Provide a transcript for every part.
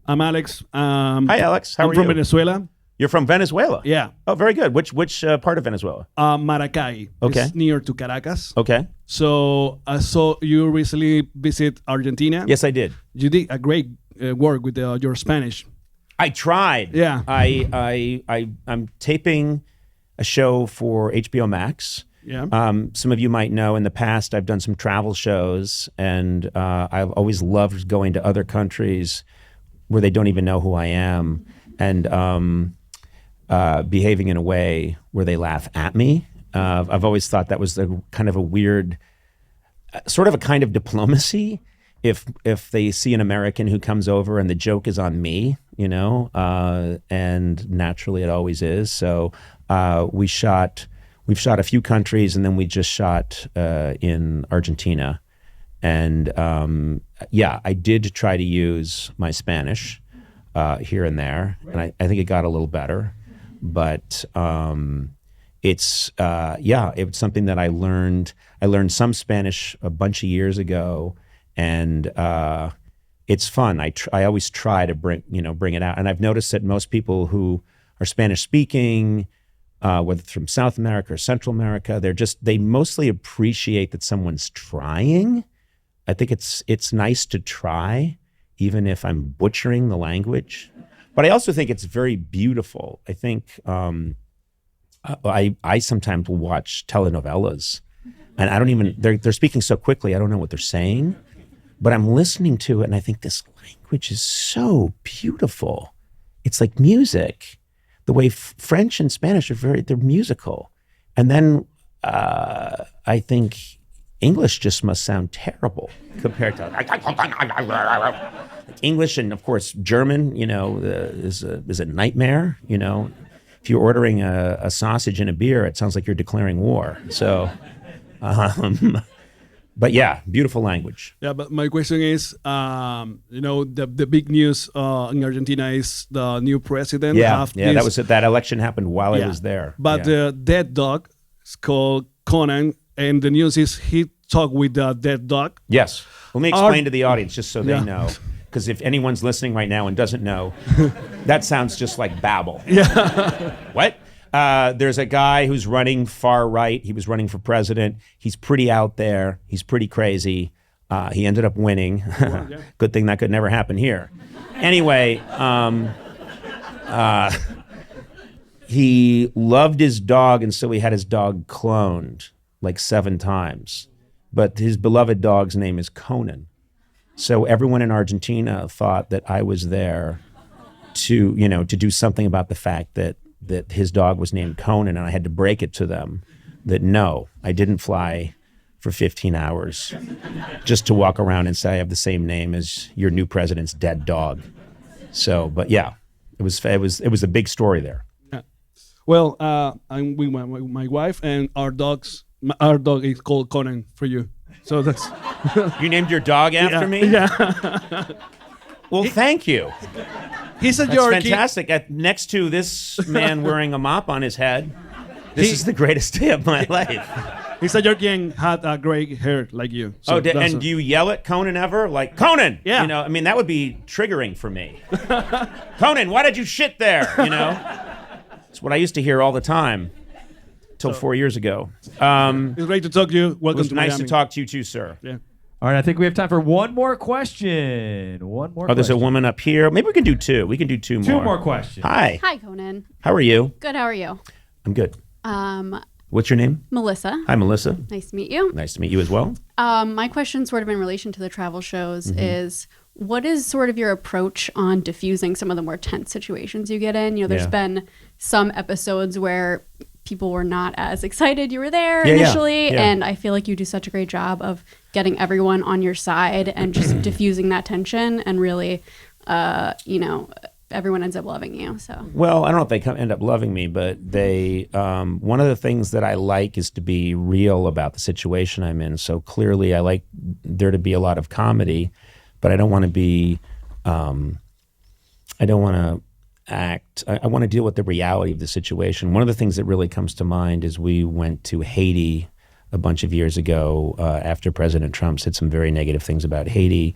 I'm Alex. Hi, Alex. How are you? I'm from Venezuela. You're from Venezuela? Yeah. Oh, very good. Which part of Venezuela? Maracay. Okay. It's near to Caracas. Okay. So I saw you recently visit Argentina. Yes, I did. You did a great work with your Spanish. I tried. Yeah. I'm taping a show for HBO Max. Yeah. Some of you might know in the past I've done some travel shows, and I've always loved going to other countries where they don't even know who I am, and behaving in a way where they laugh at me. I've always thought that was kind of a weird, sort of a kind of diplomacy. If they see an American who comes over and the joke is on me, you know, and naturally it always is. So we've shot a few countries, and then we just shot in Argentina. And yeah, I did try to use my Spanish here and there, and I think it got a little better. But it's something that I learned. I learned some Spanish a bunch of years ago, and it's fun. I always try to bring it out. And I've noticed that most people who are Spanish speaking, whether it's from South America or Central America, they mostly appreciate that someone's trying. I think it's nice to try, even if I'm butchering the language. But I also think it's very beautiful. I think I sometimes will watch telenovelas, and I don't even, they're speaking so quickly, I don't know what they're saying, but I'm listening to it and I think this language is so beautiful. It's like music. The way French and Spanish they're musical. And then I think English just must sound terrible compared to English, and of course German, you know, is a nightmare. You know, if you're ordering a sausage and a beer, it sounds like you're declaring war. So, but yeah, beautiful language. Yeah, but my question is, you know, the big news in Argentina is the new president. That election happened while I was there. But the dead dog is called Conan, and the news is he talked with the dead dog. Yes. Let me explain to the audience just so they know. Because if anyone's listening right now and doesn't know, that sounds just like babble. Yeah. What? There's a guy who's running far right. He was running for president. He's pretty out there. He's pretty crazy. He ended up winning. Good thing that could never happen here. Anyway, he loved his dog, and so he had his dog cloned like 7 times. But his beloved dog's name is Conan. So everyone in Argentina thought that I was there to do something about the fact that his dog was named Conan, and I had to break it to them that no, I didn't fly for 15 hours just to walk around and say I have the same name as your new president's dead dog. So, but yeah, it was a big story there. Yeah. Well, I'm with my wife, and our dog is called Conan for you. So that's you named your dog after me? Yeah. Well, thank you. He's a That's Yorkie. fantastic. Next to this man wearing a mop on his head, this is the greatest day of my life. He's a Yorkie and had a gray hair like you. So and do you yell at Conan ever? Like, Conan! Yeah. You know, I mean, that would be triggering for me. Conan, why did you shit there? You know? It's what I used to hear all the time. Till 4 years ago. It's great to talk to you. Welcome to Miami. Nice to talk to you too, sir. Yeah. All right, I think we have time for one more question. There's a woman up here. Maybe we can do 2. We can do 2 more. 2 more questions. Hi. Hi, Conan. How are you? Good, how are you? I'm good. What's your name? Melissa. Hi, Melissa. Nice to meet you. Nice to meet you as well. My question sort of in relation to the travel shows is, what is sort of your approach on diffusing some of the more tense situations you get in? You know, there's been some episodes where people were not as excited you were there initially, and I feel like you do such a great job of getting everyone on your side and just diffusing that tension, and really, everyone ends up loving you. So, well, I don't know if they end up loving me, but they. One of the things that I like is to be real about the situation I'm in. So clearly, I like there to be a lot of comedy, but I don't want to be. I don't want to act. I want to deal with the reality of the situation. One of the things that really comes to mind is we went to Haiti a bunch of years ago after President Trump said some very negative things about Haiti.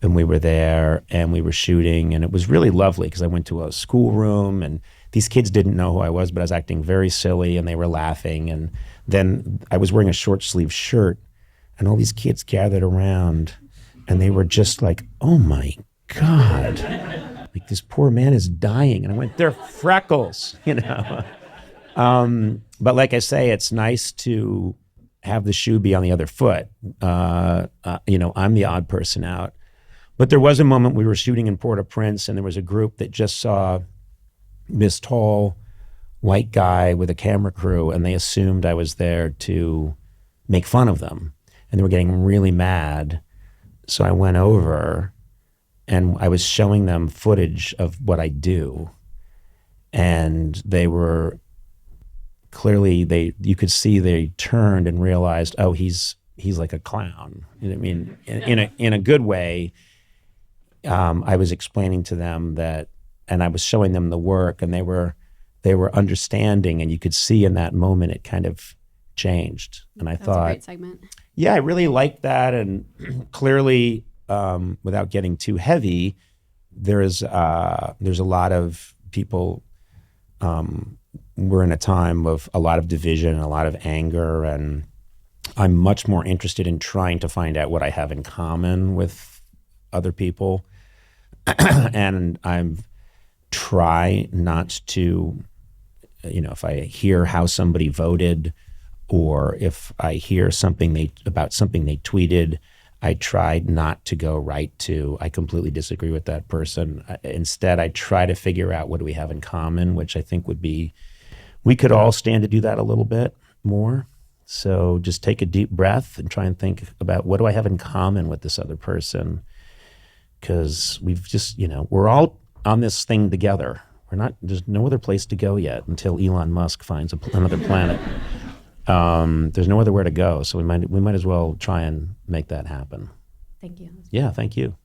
and we were there and we were shooting, and it was really lovely because I went to a schoolroom and these kids didn't know who I was, but I was acting very silly and they were laughing. And then I was wearing a short sleeve shirt and all these kids gathered around and they were just like, oh my God, like this poor man is dying. And I went, they're freckles, you know. But like I say, it's nice to have the shoe be on the other foot. You know, I'm the odd person out. But there was a moment we were shooting in Port-au-Prince and there was a group that just saw this tall white guy with a camera crew and they assumed I was there to make fun of them. And they were getting really mad. So I went over and I was showing them footage of what I do. And they were clearly, you could see they turned and realized, oh, he's like a clown. You know what I mean? In a good way. I was explaining to them that, and I was showing them the work, and they were understanding, and you could see in that moment it kind of changed. And I thought, a great segment. Yeah, I really liked that, and clearly, without getting too heavy, there's a lot of people. We're in a time of a lot of division, a lot of anger, and I'm much more interested in trying to find out what I have in common with other people. And I'm try not to, you know, if I hear how somebody voted or if I hear something about something they tweeted, I try not to go right to, I completely disagree with that person. Instead, I try to figure out what do we have in common, which I think would be, we could all stand to do that a little bit more. So just take a deep breath and try and think about what do I have in common with this other person? Because we've just, you know, we're all on this thing together. There's no other place to go yet until Elon Musk finds another planet. There's no other where to go. So we might as well try and make that happen. Thank you. Yeah, thank you.